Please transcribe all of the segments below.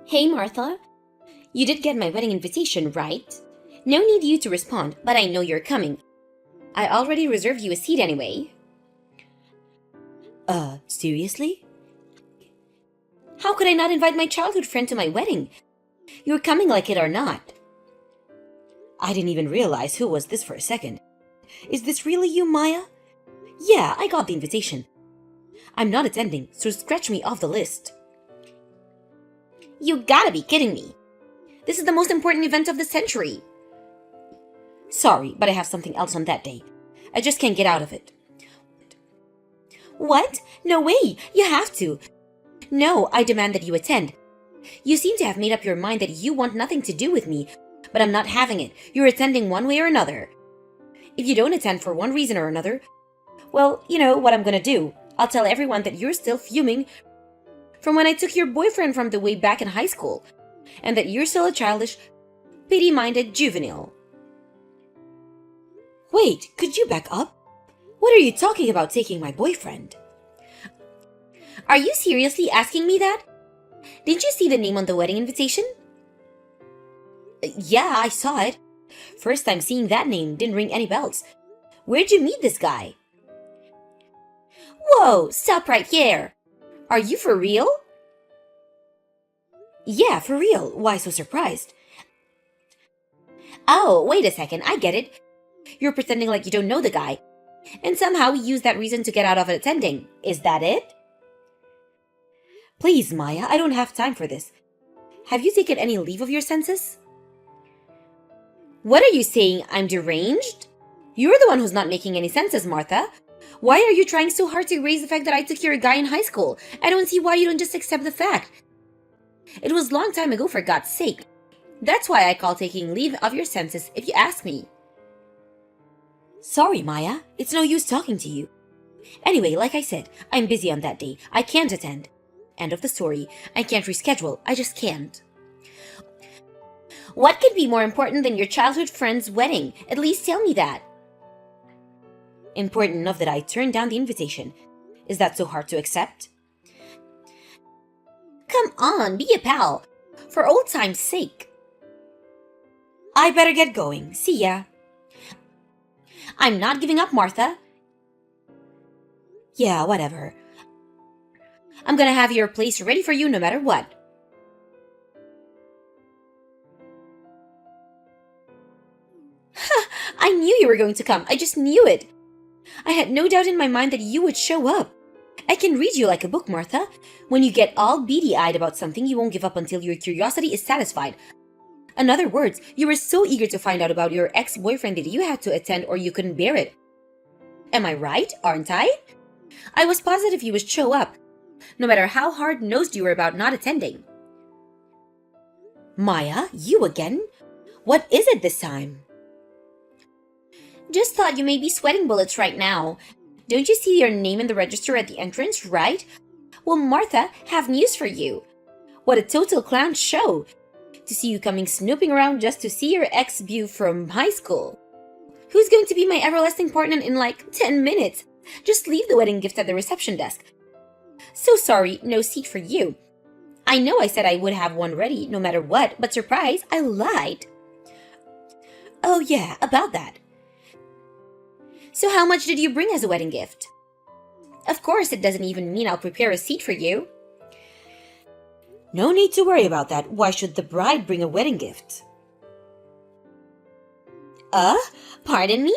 Hey, Martha. You did get my wedding invitation, right? No need you to respond, but I know you're coming. I already reserved you a seat anyway. Seriously? How could I not invite my childhood friend to my wedding? You're coming like it or not. I didn't even realize who was this for a second. Is this really you, Maya? Yeah, I got the invitation. I'm not attending, so scratch me off the list. You gotta be kidding me. This is the most important event of the century. Sorry, but I have something else on that day. I just can't get out of it. What? No way! You have to! No, I demand that you attend. You seem to have made up your mind that you want nothing to do with me, but I'm not having it. You're attending one way or another. If you don't attend for one reason or another, well, you know what I'm gonna do. I'll tell everyone that you're still fuming from when I took your boyfriend from the way back in high school, and that you're still a childish, pity-minded juvenile. Wait, could you back up? What are you talking about taking my boyfriend? Are you seriously asking me that? Didn't you see the name on the wedding invitation? Yeah, I saw it. First time seeing that name, didn't ring any bells. Where'd you meet this guy? Whoa, stop right there. Are you for real? Yeah, for real. Why so surprised? Oh, wait a second, I get it. You're pretending like you don't know the guy, and somehow use that reason to get out of attending. Is that it? Please, Maya, I don't have time for this. Have you taken any leave of your senses? What are you saying? I'm deranged? You're the one who's not making any senses, Martha. Why are you trying so hard to erase the fact that I took your guy in high school? I don't see why you don't just accept the fact. It was a long time ago, for God's sake. That's why I call taking leave of your senses, if you ask me. Sorry, Maya. It's no use talking to you. Anyway, like I said, I'm busy on that day. I can't attend. End of the story. I can't reschedule. I just can't. What could be more important than your childhood friend's wedding? At least tell me that. Important enough that I turned down the invitation. Is that so hard to accept? Come on, be a pal. For old time's sake. I better get going. See ya. I'm not giving up, Martha. Yeah, whatever. I'm gonna have your place ready for you no matter what. I knew you were going to come. I just knew it. I had no doubt in my mind that you would show up. I can read you like a book, Martha. When you get all beady-eyed about something, you won't give up until your curiosity is satisfied. In other words, you were so eager to find out about your ex-boyfriend that you had to attend or you couldn't bear it. Am I right, aren't I? I was positive you would show up, no matter how hard-nosed you were about not attending. Maya, you again? What is it this time? Just thought you may be sweating bullets right now. Don't you see your name in the register at the entrance, right? Well, Martha, have news for you. What a total clown show. To see you coming snooping around just to see your ex-beau from high school. Who's going to be my everlasting partner in like 10 minutes? Just leave the wedding gift at the reception desk. So sorry, no seat for you. I know I said I would have one ready no matter what, but surprise, I lied. Oh yeah, about that. So how much did you bring as a wedding gift? Of course, it doesn't even mean I'll prepare a seat for you. No need to worry about that. Why should the bride bring a wedding gift? Pardon me?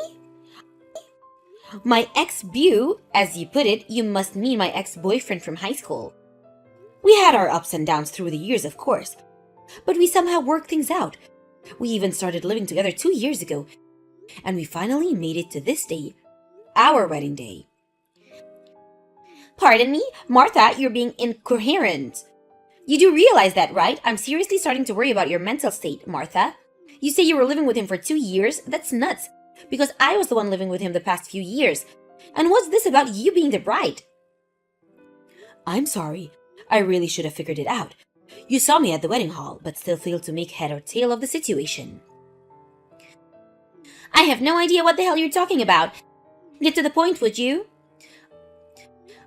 My ex-beau, as you put it, you must mean my ex-boyfriend from high school. We had our ups and downs through the years, of course. But we somehow worked things out. We even started living together 2 years ago. And we finally made it to this day. Our wedding day. Pardon me? Martha, you're being incoherent. You do realize that, right? I'm seriously starting to worry about your mental state, Martha. You say you were living with him for 2 years? That's nuts. Because I was the one living with him the past few years. And what's this about you being the bride? I'm sorry. I really should have figured it out. You saw me at the wedding hall, but still failed to make head or tail of the situation. I have no idea what the hell you're talking about. Get to the point, would you?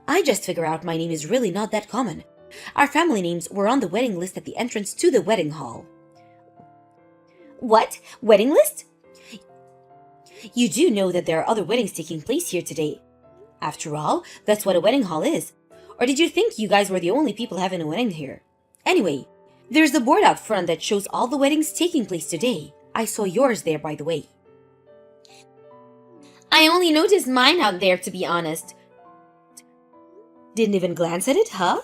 I just figure out my name is really not that common. Our family names were on the wedding list at the entrance to the wedding hall. What? Wedding list? You do know that there are other weddings taking place here today. After all, that's what a wedding hall is. Or did you think you guys were the only people having a wedding here? Anyway, there's the board out front that shows all the weddings taking place today. I saw yours there, by the way. I only noticed mine out there, to be honest. Didn't even glance at it, huh?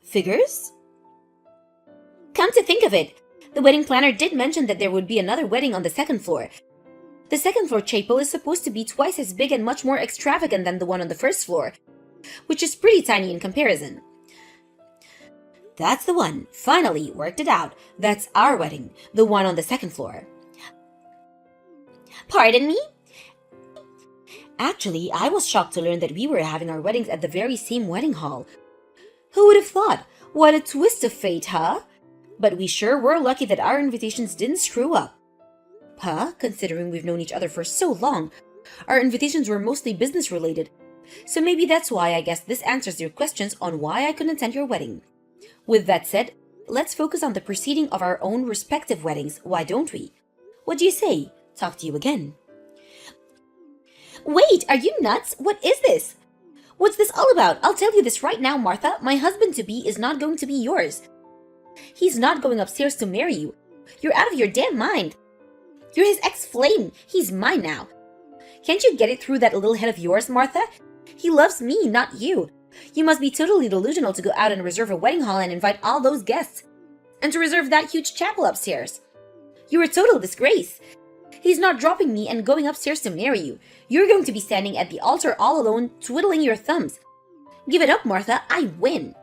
Figures? Come to think of it, the wedding planner did mention that there would be another wedding on the second floor. The second floor chapel is supposed to be twice as big and much more extravagant than the one on the first floor, which is pretty tiny in comparison. That's the one. Finally, worked it out. That's our wedding, the one on the second floor. Pardon me? Actually, I was shocked to learn that we were having our weddings at the very same wedding hall. Who would have thought? What a twist of fate, huh? But we sure were lucky that our invitations didn't screw up. Huh? Considering we've known each other for so long, our invitations were mostly business related. So maybe that's why I guess this answers your questions on why I couldn't attend your wedding. With that said, let's focus on the proceeding of our own respective weddings, why don't we? What do you say? Talk to you again. Wait, are you nuts? What is this? What's this all about? I'll tell you this right now, Martha. My husband-to-be is not going to be yours. He's not going upstairs to marry you. You're out of your damn mind. You're his ex-flame. He's mine now. Can't you get it through that little head of yours, Martha? He loves me, not you. You must be totally delusional to go out and reserve a wedding hall and invite all those guests. And to reserve that huge chapel upstairs. You're a total disgrace. He's not dropping me and going upstairs to marry you. You're going to be standing at the altar all alone, twiddling your thumbs. Give it up, Martha. I win.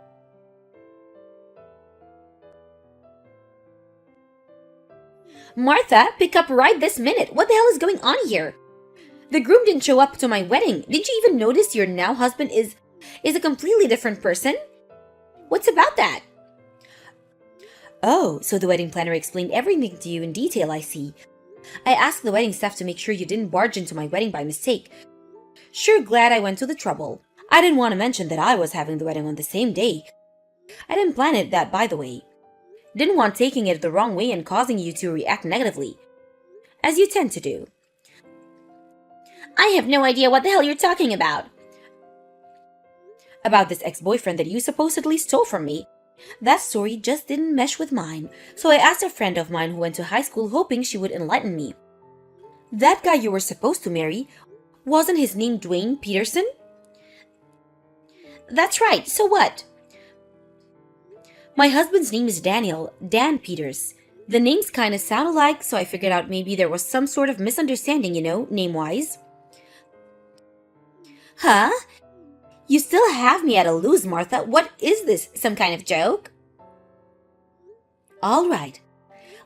Martha, pick up right this minute. What the hell is going on here? The groom didn't show up to my wedding. Didn't you even notice your now husband is a completely different person? What's about that? Oh, so the wedding planner explained everything to you in detail, I see. I asked the wedding staff to make sure you didn't barge into my wedding by mistake. Sure glad I went to the trouble. I didn't want to mention that I was having the wedding on the same day. I didn't plan it that, by the way. Didn't want taking it the wrong way and causing you to react negatively. As you tend to do. I have no idea what the hell you're talking about. About this ex-boyfriend that you supposedly stole from me. That story just didn't mesh with mine, so I asked a friend of mine who went to high school hoping she would enlighten me. That guy you were supposed to marry, wasn't his name Dwayne Peterson? That's right, so what? My husband's name is Daniel, Dan Peters. The names kinda sound alike, so I figured out maybe there was some sort of misunderstanding, name-wise. Huh? You still have me at a lose, Martha. What is this, some kind of joke? All right.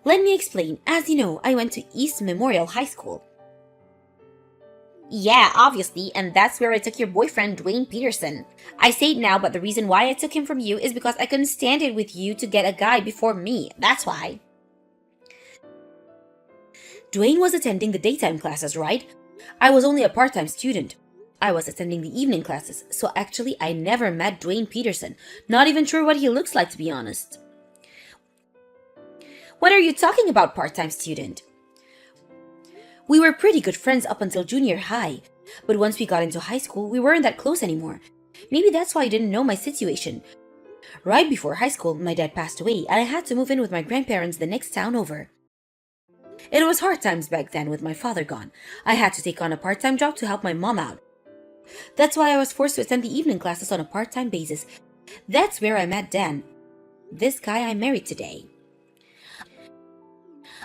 Let me explain. As you know, I went to East Memorial High School. Yeah, obviously, and that's where I took your boyfriend, Dwayne Peterson. I say it now, but the reason why I took him from you is because I couldn't stand it with you to get a guy before me. That's why. Dwayne was attending the daytime classes, right? I was only a part-time student. I was attending the evening classes, so actually I never met Dwayne Peterson. Not even sure what he looks like, to be honest. What are you talking about, part-time student? We were pretty good friends up until junior high, but once we got into high school, we weren't that close anymore. Maybe that's why you didn't know my situation. Right before high school, my dad passed away, and I had to move in with my grandparents the next town over. It was hard times back then with my father gone. I had to take on a part-time job to help my mom out. That's why I was forced to attend the evening classes on a part-time basis. That's where I met Dan, this guy I married today.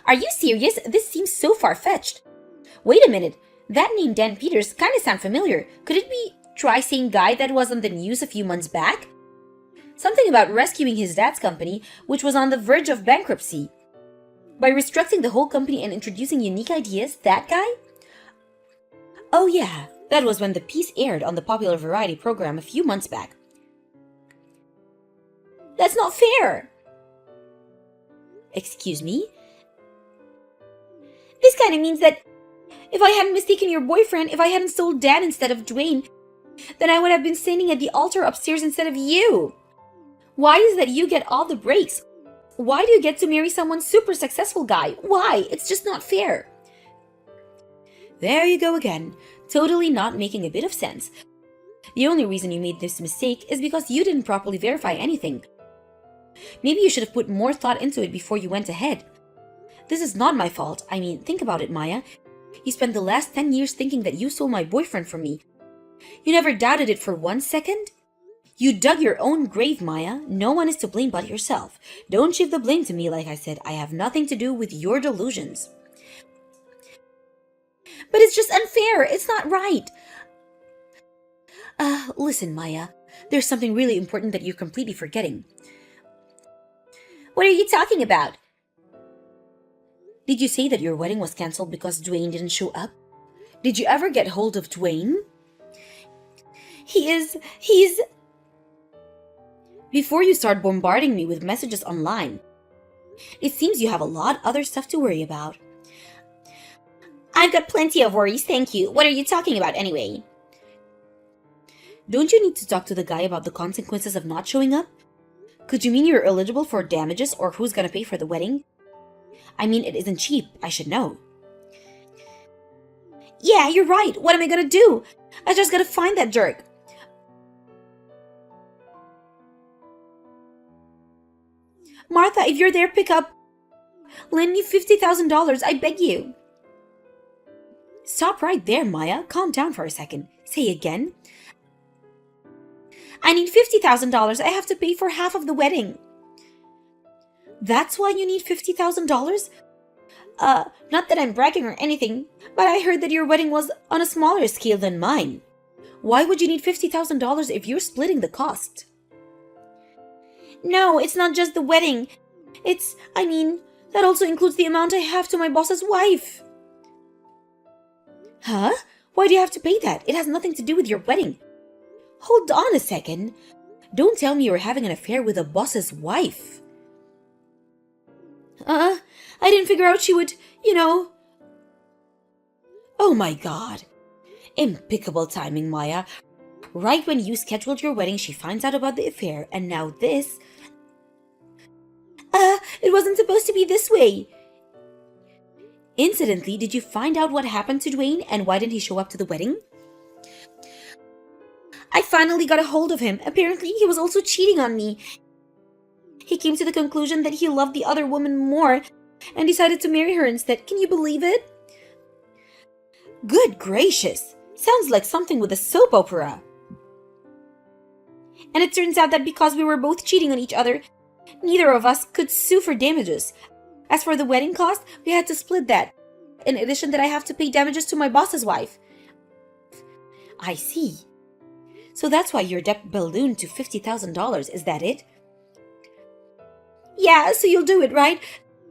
Are you serious? This seems so far-fetched. Wait a minute. That name Dan Peters kind of sound familiar. Could it be tri-same guy that was on the news a few months back? Something about rescuing his dad's company, which was on the verge of bankruptcy. By restructuring the whole company and introducing unique ideas, that guy? Oh yeah, that was when the piece aired on the popular variety program a few months back. That's not fair! Excuse me? This kind of means that if I hadn't mistaken your boyfriend, if I hadn't sold Dan instead of Dwayne, then I would have been standing at the altar upstairs instead of you. Why is that you get all the breaks? Why do you get to marry someone super successful guy? Why? It's just not fair. There you go again, totally not making a bit of sense. The only reason you made this mistake is because you didn't properly verify anything. Maybe you should have put more thought into it before you went ahead. This is not my fault. I mean, think about it, Maya. You spent the last 10 years thinking that you stole my boyfriend from me. You never doubted it for 1 second? You dug your own grave, Maya. No one is to blame but yourself. Don't shift the blame to me, like I said. I have nothing to do with your delusions. But it's just unfair. It's not right. Listen, Maya. There's something really important that you're completely forgetting. What are you talking about? Did you say that your wedding was cancelled because Dwayne didn't show up? Did you ever get hold of Dwayne? He's... Before you start bombarding me with messages online, it seems you have a lot other stuff to worry about. I've got plenty of worries, thank you. What are you talking about anyway? Don't you need to talk to the guy about the consequences of not showing up? Could you mean you're eligible for damages or who's gonna pay for the wedding? I mean, it isn't cheap, I should know. Yeah, you're right. What am I gonna do? I just gotta find that jerk. Martha, if you're there, pick up. Lend me $50,000, I beg you. Stop right there, Maya. Calm down for a second. Say again. I need $50,000. I have to pay for half of the wedding. That's why you need $50,000? Not that I'm bragging or anything, but I heard that your wedding was on a smaller scale than mine. Why would you need $50,000 if you're splitting the cost? No, it's not just the wedding. That also includes the amount I have to my boss's wife. Huh? Why do you have to pay that? It has nothing to do with your wedding. Hold on a second. Don't tell me you're having an affair with a boss's wife. I didn't figure out she would, Oh my god. Impeccable timing, Maya. Right when you scheduled your wedding, she finds out about the affair, and now this... It wasn't supposed to be this way. Incidentally, did you find out what happened to Dwayne and why didn't he show up to the wedding? I finally got a hold of him. Apparently, he was also cheating on me. He came to the conclusion that he loved the other woman more and decided to marry her instead. Can you believe it? Good gracious! Sounds like something with a soap opera. And it turns out that because we were both cheating on each other, neither of us could sue for damages. As for the wedding cost, we had to split that. In addition that I have to pay damages to my boss's wife. I see. So that's why your debt ballooned to $50,000, is that it? Yeah, so you'll do it, right?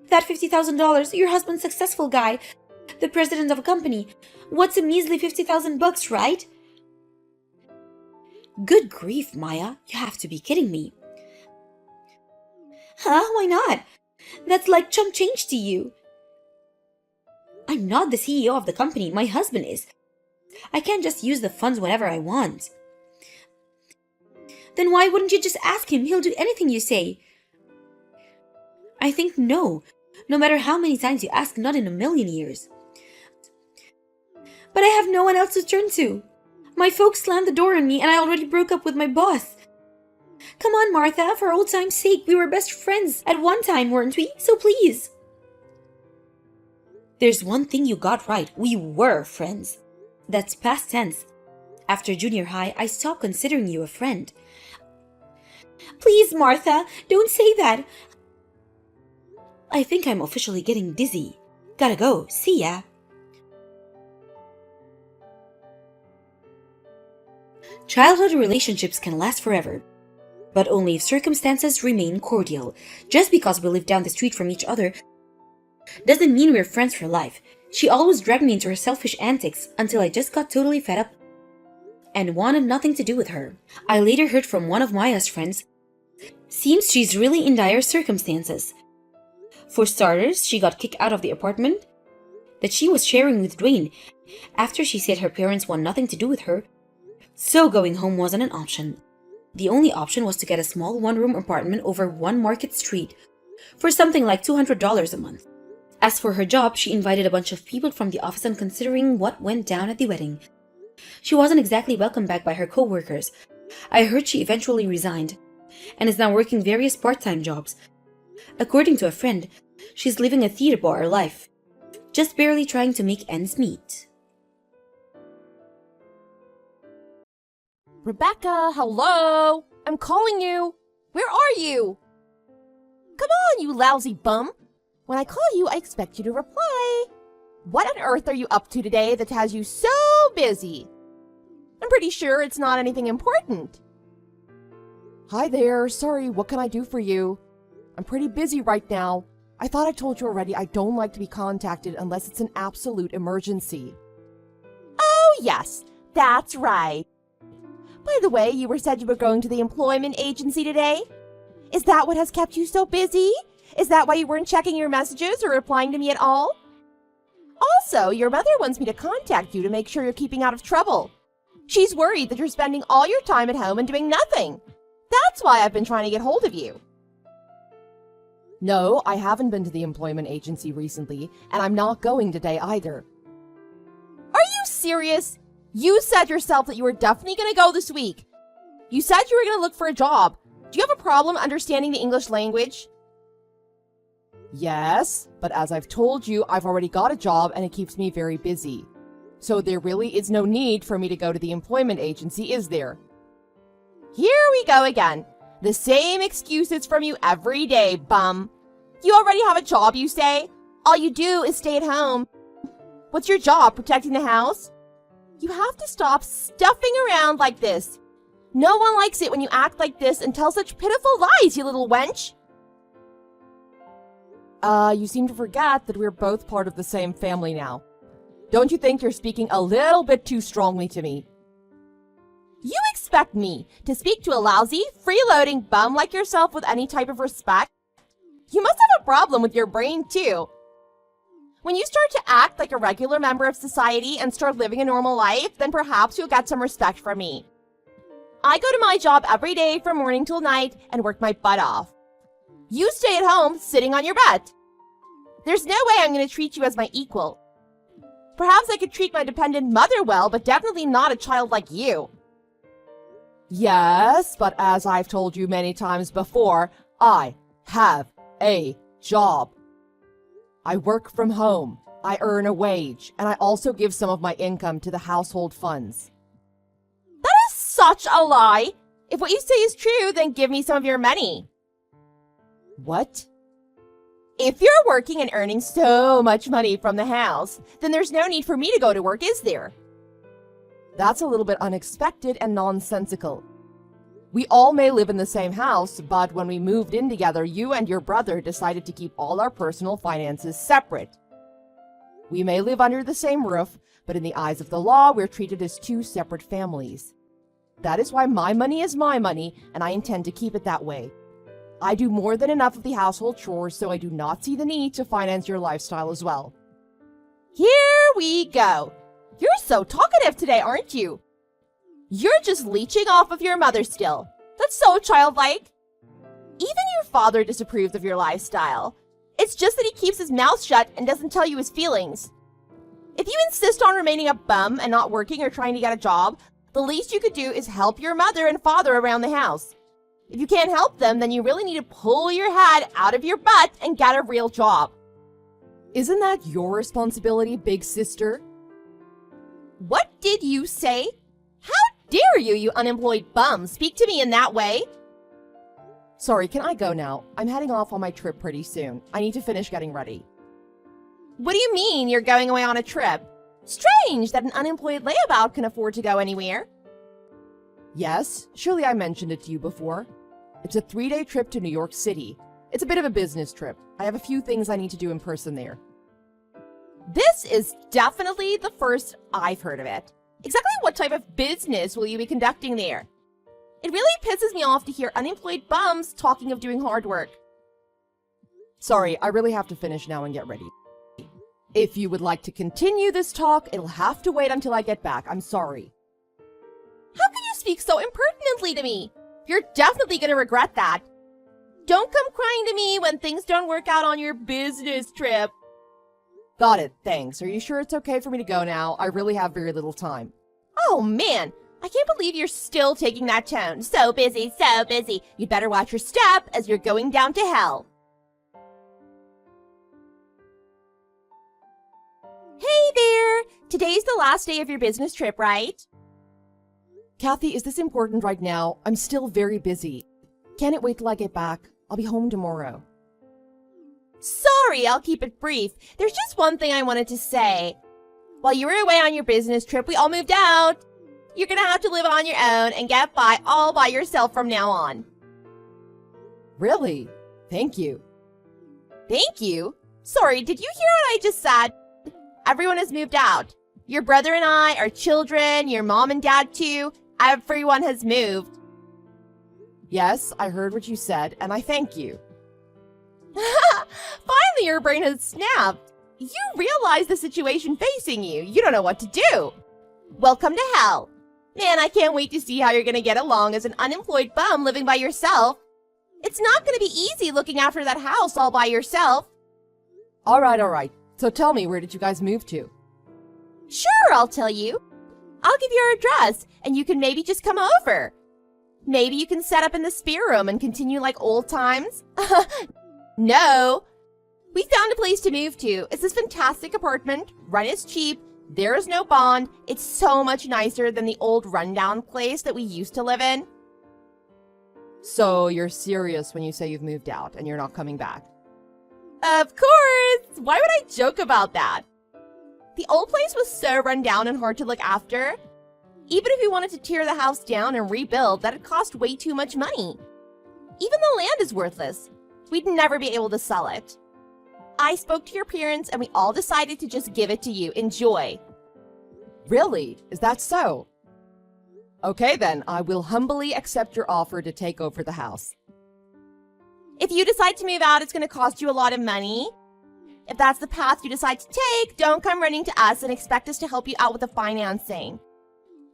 That $50,000, your husband's successful guy, the president of a company. What's a measly $50,000, right? Good grief, Maya. You have to be kidding me. Huh? Why not? That's like chump change to you. I'm not the CEO of the company. My husband is. I can't just use the funds whenever I want. Then why wouldn't you just ask him? He'll do anything you say. I think no. No matter how many times you ask, not in a million years. But I have no one else to turn to. My folks slammed the door on me and I already broke up with my boss. Come on, Martha, for old time's sake, we were best friends at one time, weren't we? So please. There's one thing you got right. We were friends. That's past tense. After junior high, I stopped considering you a friend. Please, Martha, don't say that. I think I'm officially getting dizzy. Gotta go. See ya. Childhood relationships can last forever, but only if circumstances remain cordial. Just because we live down the street from each other doesn't mean we're friends for life. She always dragged me into her selfish antics until I just got totally fed up and wanted nothing to do with her. I later heard from one of Maya's friends. Seems she's really in dire circumstances. For starters, she got kicked out of the apartment that she was sharing with Dwayne after she said her parents want nothing to do with her, so going home wasn't an option. The only option was to get a small one-room apartment over One Market Street for something like $200 a month. As for her job, she invited a bunch of people from the office, and considering what went down at the wedding, she wasn't exactly welcomed back by her co-workers. I heard she eventually resigned and is now working various part-time jobs. According to a friend, she's living a theater bar life, just barely trying to make ends meet. Rebecca, hello? I'm calling you. Where are you? Come on, you lousy bum. When I call you, I expect you to reply. What on earth are you up to today that has you so busy? I'm pretty sure it's not anything important. Hi there. Sorry, what can I do for you? I'm pretty busy right now. I thought I told you already I don't like to be contacted unless it's an absolute emergency. Oh, yes, that's right. By the way, you said you were going to the employment agency today? Is that what has kept you so busy? Is that why you weren't checking your messages or replying to me at all? Also, your mother wants me to contact you to make sure you're keeping out of trouble. She's worried that you're spending all your time at home and doing nothing. That's why I've been trying to get hold of you. No, I haven't been to the employment agency recently, and I'm not going today either. Are you serious? You said yourself that you were definitely going to go this week. You said you were going to look for a job. Do you have a problem understanding the English language? Yes, but as I've told you, I've already got a job and it keeps me very busy. So there really is no need for me to go to the employment agency, is there? Here we go again. The same excuses from you every day, bum. You already have a job, you say? All you do is stay at home. What's your job, protecting the house? You have to stop stuffing around like this. No one likes it when you act like this and tell such pitiful lies, you little wench. You seem to forget that we're both part of the same family now. Don't you think you're speaking a little bit too strongly to me? You expect me to speak to a lousy, freeloading bum like yourself with any type of respect? You must have a problem with your brain, too. When you start to act like a regular member of society and start living a normal life, then perhaps you'll get some respect from me. I go to my job every day from morning till night and work my butt off. You stay at home, sitting on your butt. There's no way I'm going to treat you as my equal. Perhaps I could treat my dependent mother well, but definitely not a child like you. Yes, but as I've told you many times before, I have a job. I work from home, I earn a wage, and I also give some of my income to the household funds. That is such a lie! If what you say is true, then give me some of your money. What? If you're working and earning so much money from the house, then there's no need for me to go to work, is there? That's a little bit unexpected and nonsensical. We all may live in the same house, but when we moved in together, you and your brother decided to keep all our personal finances separate. We may live under the same roof, but in the eyes of the law, we're treated as two separate families. That is why my money is my money, and I intend to keep it that way. I do more than enough of the household chores, so I do not see the need to finance your lifestyle as well. Here we go. You're so talkative today, aren't you? You're just leeching off of your mother still. That's so childlike. Even your father disapproves of your lifestyle. It's just that he keeps his mouth shut and doesn't tell you his feelings. If you insist on remaining a bum and not working or trying to get a job, the least you could do is help your mother and father around the house. If you can't help them, then you really need to pull your head out of your butt and get a real job. Isn't that your responsibility, big sister? What did you say? How dare you, you unemployed bum, speak to me in that way? Sorry, can I go now? I'm heading off on my trip pretty soon. I need to finish getting ready. What do you mean you're going away on a trip? Strange that an unemployed layabout can afford to go anywhere. Yes, surely I mentioned it to you before. It's a 3-day trip to New York City. It's a bit of a business trip. I have a few things I need to do in person there. This is definitely the first I've heard of it. Exactly what type of business will you be conducting there? It really pisses me off to hear unemployed bums talking of doing hard work. Sorry, I really have to finish now and get ready. If you would like to continue this talk, it'll have to wait until I get back. I'm sorry. How can you speak so impertinently to me? You're definitely gonna regret that. Don't come crying to me when things don't work out on your business trip. Got it, thanks. Are you sure it's okay for me to go now? I really have very little time. Oh man, I can't believe you're still taking that tone. So busy, so busy. You'd better watch your step as you're going down to hell. Hey there! Today's the last day of your business trip, right? Kathy, is this important right now? I'm still very busy. Can it wait till I get back? I'll be home tomorrow. Sorry, I'll keep it brief. There's just one thing I wanted to say. While you were away on your business trip, we all moved out. You're gonna have to live on your own and get by all by yourself from now on. Really? Thank you. Thank you? Sorry, did you hear what I just said? Everyone has moved out. Your brother and I, our children, your mom and dad too. Everyone has moved. Yes, I heard what you said, and I thank you. Finally, your brain has snapped. You realize the situation facing you. You don't know what to do. Welcome to hell. Man, I can't wait to see how you're gonna get along as an unemployed bum living by yourself. It's not gonna be easy looking after that house all by yourself. All right. So tell me, where did you guys move to? Sure, I'll tell you. I'll give you our address, and you can maybe just come over. Maybe you can set up in the spare room and continue like old times. No. We found a place to move to. It's this fantastic apartment. Rent is cheap. There is no bond. It's so much nicer than the old rundown place that we used to live in. So you're serious when you say you've moved out and you're not coming back? Of course! Why would I joke about that? The old place was so run down and hard to look after. Even if we wanted to tear the house down and rebuild, that'd cost way too much money. Even the land is worthless. We'd never be able to sell it. I spoke to your parents and we all decided to just give it to you. Enjoy. Really? Is that so? Okay then, I will humbly accept your offer to take over the house. If you decide to move out, it's going to cost you a lot of money. If that's the path you decide to take, don't come running to us and expect us to help you out with the financing.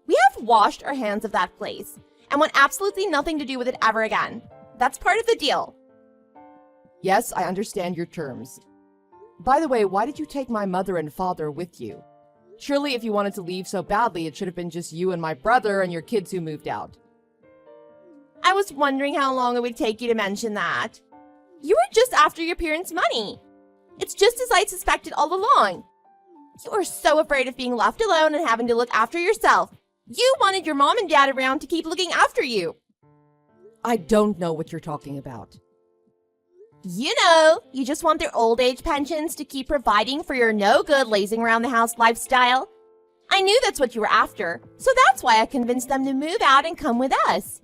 We have washed our hands of that place and want absolutely nothing to do with it ever again. That's part of the deal. Yes, I understand your terms. By the way, why did you take my mother and father with you? Surely if you wanted to leave so badly, it should have been just you and my brother and your kids who moved out. I was wondering how long it would take you to mention that. You were just after your parents' money. It's just as I suspected all along. You are so afraid of being left alone and having to look after yourself. You wanted your mom and dad around to keep looking after you. I don't know what you're talking about. You know, you just want their old age pensions to keep providing for your no-good lazing around the house lifestyle. I knew that's what you were after, so that's why I convinced them to move out and come with us.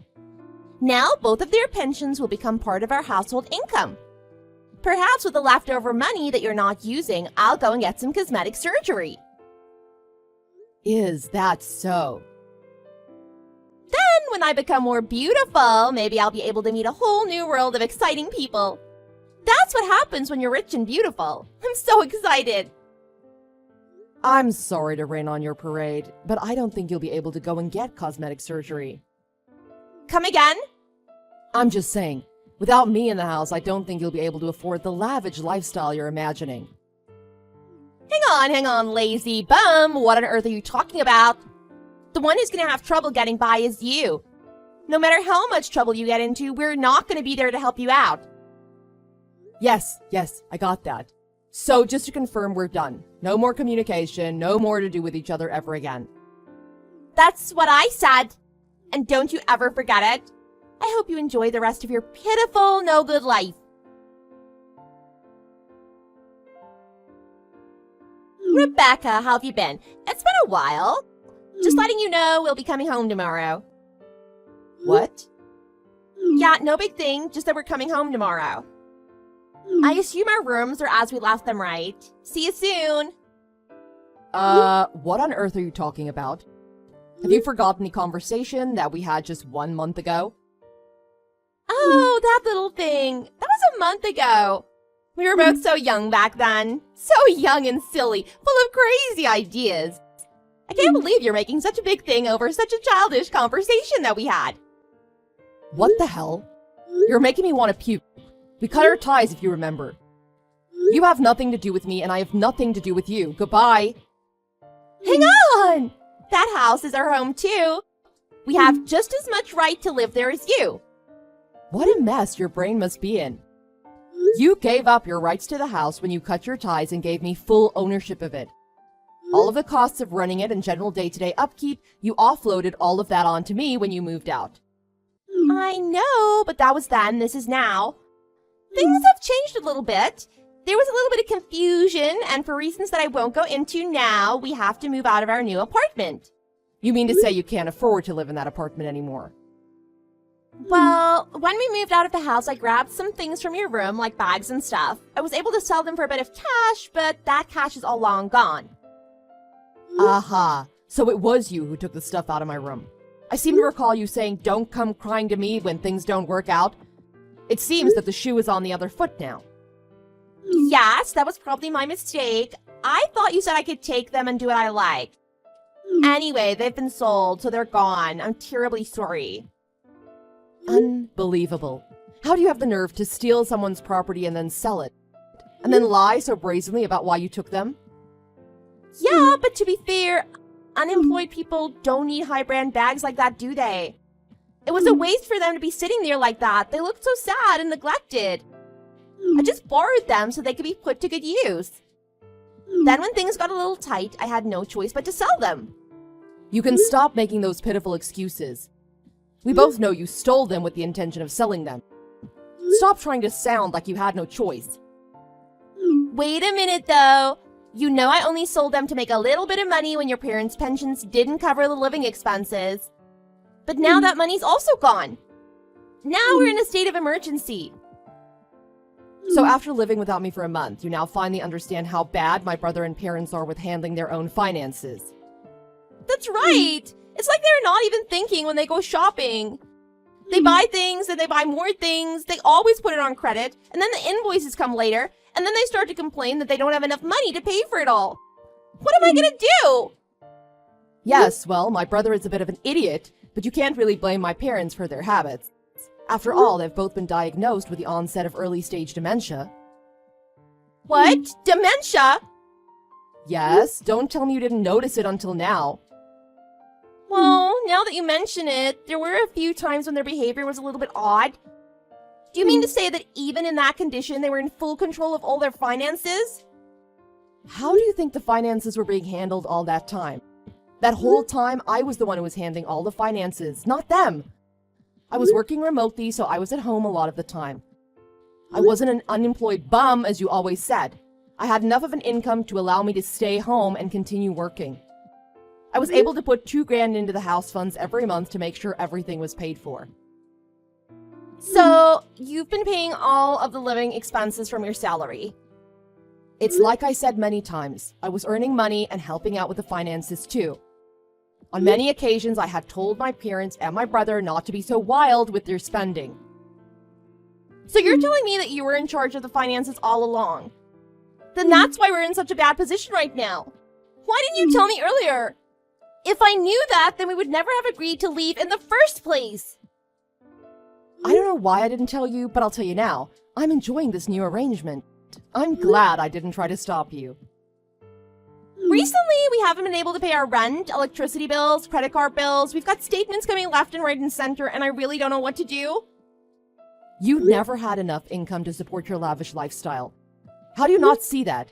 Now both of their pensions will become part of our household income. Perhaps with the leftover money that you're not using, I'll go and get some cosmetic surgery. Is that so? Then, when I become more beautiful, maybe I'll be able to meet a whole new world of exciting people. That's what happens when you're rich and beautiful. I'm so excited. I'm sorry to rain on your parade, but I don't think you'll be able to go and get cosmetic surgery. Come again? I'm just saying, without me in the house, I don't think you'll be able to afford the lavish lifestyle you're imagining. Hang on, lazy bum. What on earth are you talking about? The one who's gonna have trouble getting by is you. No matter how much trouble you get into, we're not gonna be there to help you out. Yes, I got that. So just to confirm, we're done. No more communication, no more to do with each other ever again. That's what I said. And don't you ever forget it. I hope you enjoy the rest of your pitiful, no-good life. Rebecca, how have you been? It's been a while. Just letting you know we'll be coming home tomorrow. What? Yeah, no big thing, just that we're coming home tomorrow. I assume our rooms are as we left them, right? See you soon. What on earth are you talking about? Have you forgotten the conversation that we had just 1 month ago? Oh, that little thing. That was a month ago. We were both so young back then. So young and silly, full of crazy ideas. I can't believe you're making such a big thing over such a childish conversation that we had. What the hell? You're making me want to puke. We cut our ties, if you remember. You have nothing to do with me, and I have nothing to do with you. Goodbye. Hang on! That house is our home too. We have just as much right to live there as you. What a mess your brain must be in. You gave up your rights to the house when you cut your ties and gave me full ownership of it. All of the costs of running it and general day-to-day upkeep, you offloaded all of that onto me when you moved out. I know, but that was then, this is now. Things have changed a little bit. There was a little bit of confusion, and for reasons that I won't go into now, we have to move out of our new apartment. You mean to say you can't afford to live in that apartment anymore? Well, when we moved out of the house, I grabbed some things from your room, like bags and stuff. I was able to sell them for a bit of cash, but that cash is all long gone. Aha, so it was you who took the stuff out of my room. I seem to recall you saying don't come crying to me when things don't work out. It seems that the shoe is on the other foot now. Yes, that was probably my mistake. I thought you said I could take them and do what I liked. Anyway, they've been sold, so they're gone. I'm terribly sorry. Unbelievable. How do you have the nerve to steal someone's property and then sell it? And then lie so brazenly about why you took them? Yeah, but to be fair, unemployed people don't need high-brand bags like that, do they? It was a waste for them to be sitting there like that. They looked so sad and neglected. I just borrowed them so they could be put to good use. Then when things got a little tight, I had no choice but to sell them. You can stop making those pitiful excuses. We both know you stole them with the intention of selling them. Stop trying to sound like you had no choice. Wait a minute, though. You know I only sold them to make a little bit of money when your parents' pensions didn't cover the living expenses. But now that money's also gone. Now we're in a state of emergency. So after living without me for a month, you now finally understand how bad my brother and parents are with handling their own finances. That's right. It's like they're not even thinking when they go shopping. They buy things and they buy more things. They always put it on credit. And then the invoices come later. And then they start to complain that they don't have enough money to pay for it all. What am I going to do? Yes, well, my brother is a bit of an idiot, but you can't really blame my parents for their habits. After all, they've both been diagnosed with the onset of early-stage dementia. What? Dementia? Yes, don't tell me you didn't notice it until now. Well, now that you mention it, there were a few times when their behavior was a little bit odd. Do you mean to say that even in that condition, they were in full control of all their finances? How do you think the finances were being handled all that time? That whole time, I was the one who was handling all the finances, not them. I was working remotely, so I was at home a lot of the time. I wasn't an unemployed bum, as you always said. I had enough of an income to allow me to stay home and continue working. I was able to put $2,000 into the house funds every month to make sure everything was paid for. So, you've been paying all of the living expenses from your salary. It's like I said many times, I was earning money and helping out with the finances too. On many occasions, I had told my parents and my brother not to be so wild with their spending. So you're telling me that you were in charge of the finances all along? Then that's why we're in such a bad position right now. Why didn't you tell me earlier? If I knew that, then we would never have agreed to leave in the first place. I don't know why I didn't tell you, but I'll tell you now. I'm enjoying this new arrangement. I'm glad I didn't try to stop you. Recently, we haven't been able to pay our rent, electricity bills, credit card bills. We've got statements coming left and right and center, and I really don't know what to do. You never had enough income to support your lavish lifestyle. How do you not see that?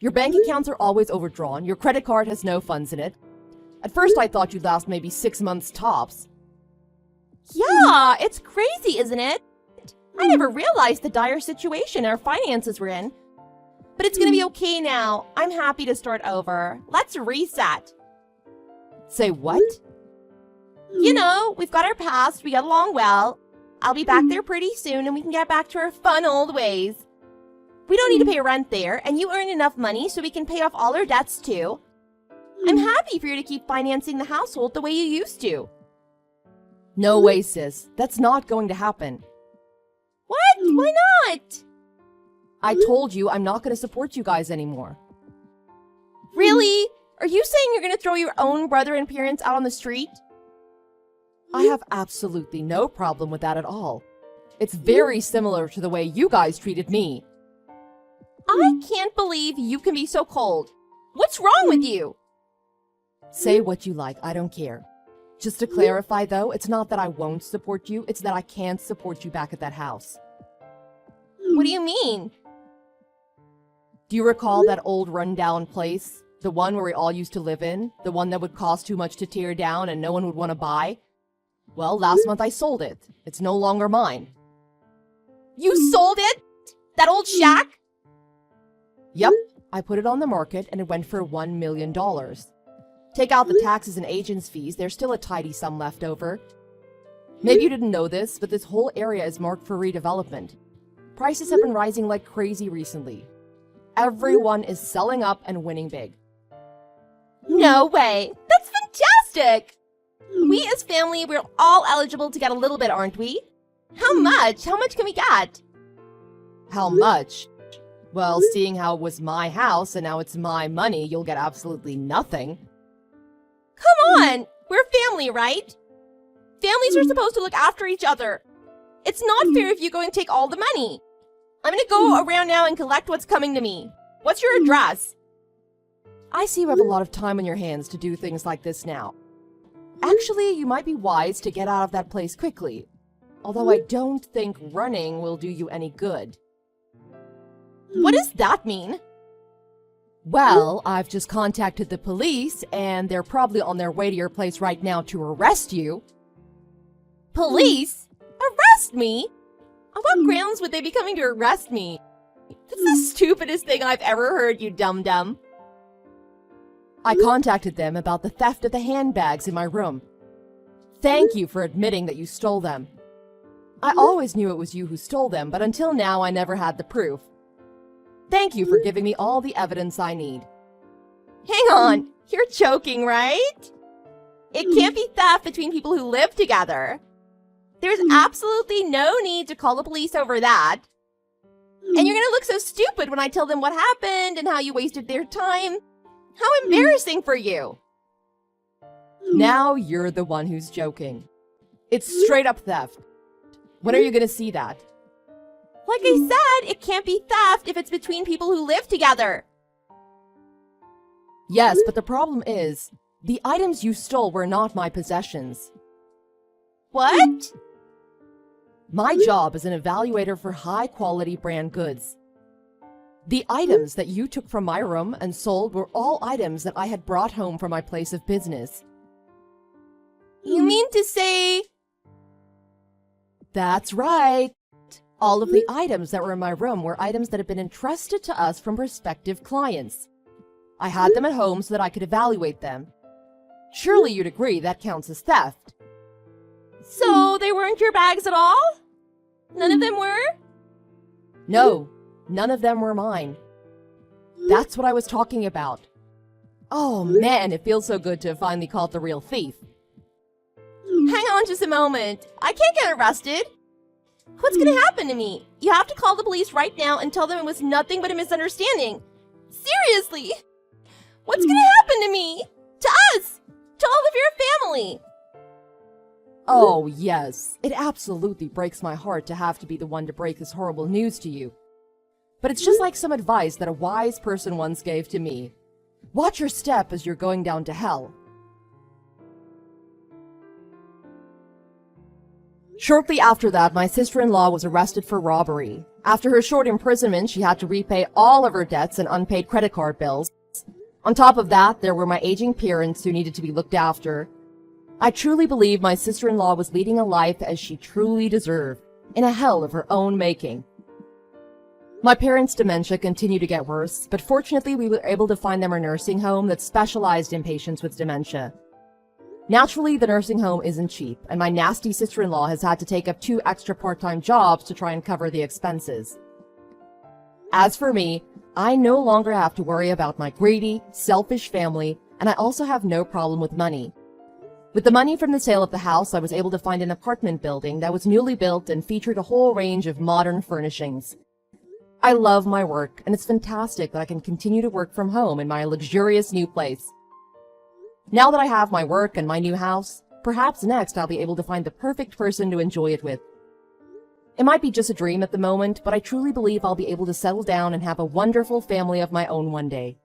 Your bank accounts are always overdrawn, your credit card has no funds in it. At first I thought you'd last maybe 6 months tops. Yeah, it's crazy, isn't it? I never realized the dire situation our finances were in. But it's gonna be okay now. I'm happy to start over. Let's reset. Say what? You know, we've got our past, we got along well. I'll be back there pretty soon and we can get back to our fun old ways. We don't need to pay rent there, and you earn enough money so we can pay off all our debts too. I'm happy for you to keep financing the household the way you used to. No way, sis. That's not going to happen. What? Why not? I told you I'm not going to support you guys anymore. Really? Are you saying you're going to throw your own brother and parents out on the street? I have absolutely no problem with that at all. It's very similar to the way you guys treated me. I can't believe you can be so cold. What's wrong with you? Say what you like, I don't care. Just to clarify though, it's not that I won't support you, it's that I can't support you back at that house. What do you mean? Do you recall that old rundown place? The one where we all used to live in? The one that would cost too much to tear down and no one would want to buy? Well, last month I sold it. It's no longer mine. You sold it? That old shack? Yep, I put it on the market and it went for $1 million. Take out the taxes and agents' fees, there's still a tidy sum left over. Maybe you didn't know this, but this whole area is marked for redevelopment. Prices have been rising like crazy recently. Everyone is selling up and winning big. No way. That's fantastic. We as family, we're all eligible to get a little bit, aren't we? How much? How much can we get? How much? Well, seeing how it was my house and now it's my money, you'll get absolutely nothing. Come on. We're family, right? Families are supposed to look after each other. It's not fair if you go and take all the money. I'm gonna go around now and collect what's coming to me. What's your address? I see you have a lot of time on your hands to do things like this now. Actually, you might be wise to get out of that place quickly. Although I don't think running will do you any good. What does that mean? Well, I've just contacted the police, and they're probably on their way to your place right now to arrest you. Police? Arrest me? On what grounds would they be coming to arrest me? That's the stupidest thing I've ever heard, you dum-dum. I contacted them about the theft of the handbags in my room. Thank you for admitting that you stole them. I always knew it was you who stole them, but until now I never had the proof. Thank you for giving me all the evidence I need. Hang on, you're joking, right? It can't be theft between people who live together. There's absolutely no need to call the police over that. And you're gonna look so stupid when I tell them what happened and how you wasted their time. How embarrassing for you. Now you're the one who's joking. It's straight up theft. When are you gonna see that? Like I said, it can't be theft if it's between people who live together. Yes, but the problem is, the items you stole were not my possessions. What? My job is an evaluator for high-quality brand goods. The items that you took from my room and sold were all items that I had brought home from my place of business. You mean to say... That's right. All of the items that were in my room were items that had been entrusted to us from prospective clients. I had them at home so that I could evaluate them. Surely you'd agree that counts as theft. So they weren't your bags at all? None of them were? No, none of them were mine. That's what I was talking about. Oh man, it feels so good to have finally caught the real thief. Hang on just a moment. I can't get arrested. What's gonna happen to me? You have to call the police right now and tell them it was nothing but a misunderstanding. Seriously! What's gonna happen to me? To us! To all of your family! Oh yes, it absolutely breaks my heart to have to be the one to break this horrible news to you. But it's just like some advice that a wise person once gave to me. Watch your step as you're going down to hell. Shortly after that, my sister-in-law was arrested for robbery. After her short imprisonment, she had to repay all of her debts and unpaid credit card bills. On top of that, there were my aging parents who needed to be looked after. I truly believe my sister-in-law was leading a life as she truly deserved, in a hell of her own making. My parents' dementia continued to get worse, but fortunately we were able to find them a nursing home that specialized in patients with dementia. Naturally, the nursing home isn't cheap, and my nasty sister-in-law has had to take up 2 extra part-time jobs to try and cover the expenses. As for me, I no longer have to worry about my greedy, selfish family, and I also have no problem with money. With the money from the sale of the house, I was able to find an apartment building that was newly built and featured a whole range of modern furnishings. I love my work, and it's fantastic that I can continue to work from home in my luxurious new place. Now that I have my work and my new house, perhaps next I'll be able to find the perfect person to enjoy it with. It might be just a dream at the moment, but I truly believe I'll be able to settle down and have a wonderful family of my own one day.